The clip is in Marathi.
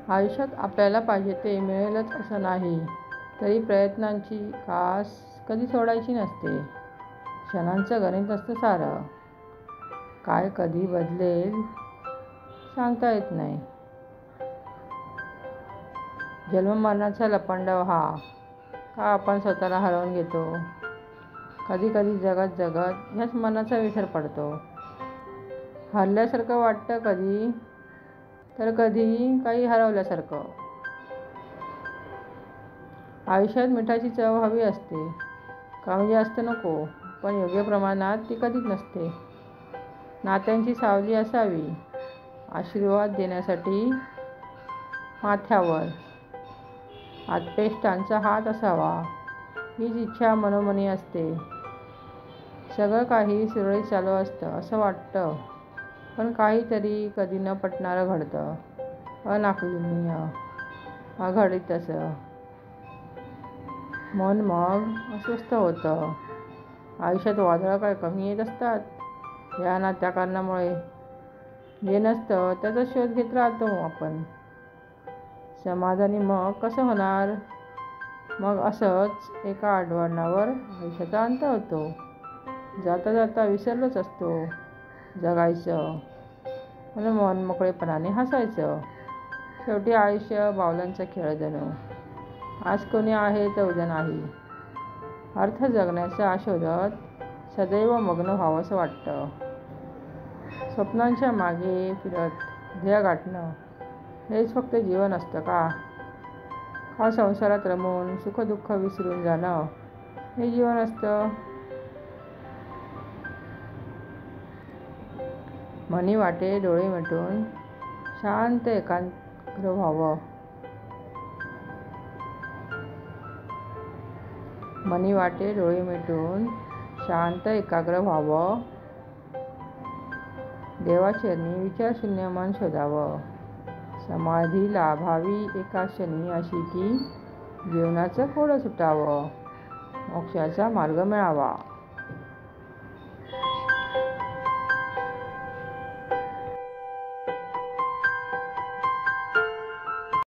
आयुष्यात आपल्याला पाहिजे ते मिळेलच असं नाही, तरी प्रयत्नांची कास कधी सोडायची नसते. क्षणांचं गणित असतं सारं. काय कधी बदलेल सांगता येत नाही. जन्ममरणाचा लपंडाव हा का आपण स्वतःला हरवून घेतो. कधी कधी जगत जगत ह्याच मनाचा विसर पडतो. हरल्यासारखं वाटतं कधी, तर कधी काही हरवल्यासारखं. आयुष्यात मिठाची चव हवी असते, कमी जास्त नको, पण योग्य प्रमाणात ती कधीच नसते. नात्यांची सावली असावी, आशीर्वाद देण्यासाठी माथ्यावर. आप्तेष्टांचा हात असावा, हीच इच्छा मनोमनी असते. सगळं काही सुरळीत चालू असतं असं वाटतं, पण काहीतरी कधी न पटणारं घडतं. अनाकलनीय, अघटित असं. मन मग अस्वस्थ होतं. आयुष्यात वादळं काय कमी येत असतात या ना त्या कारणामुळे. जे नसतं त्याचा शोध घेत राहतो आपण. समाधानी मग कसं होणार. मग असंच एका आडवण्यावर आयुष्याचा अंत होतो. जाता जाता विसरलोच असतो जगायचं, म्हणून मन मोकळेपणाने हसायचं. शेवटी आयुष्य बावलांचा खेळ जणू. आज कोणी आहे तर उद्या नाही. अर्थ जगण्याचा शोधत सदैव मग्न व्हावंसं वाटतं. स्वप्नांच्या मागे फिरत ध्येय गाठणं हेच फक्त जीवन असतं का? का संसारात रमून सुखदुःख विसरून जाणं हे जीवन असतं? मनी वाटे डोळे मिटून शांत एकाग्र व्हावं. मनी वाटे डोळे मिटून शांत एकाग्र व्हावं. देवाचरणी विचारशून्य मन शोधावं. समाधी लाभावी एका क्षणी अशी की जीवनाचं कोडं सुटावं. मोक्षाचा मार्ग मिळावा.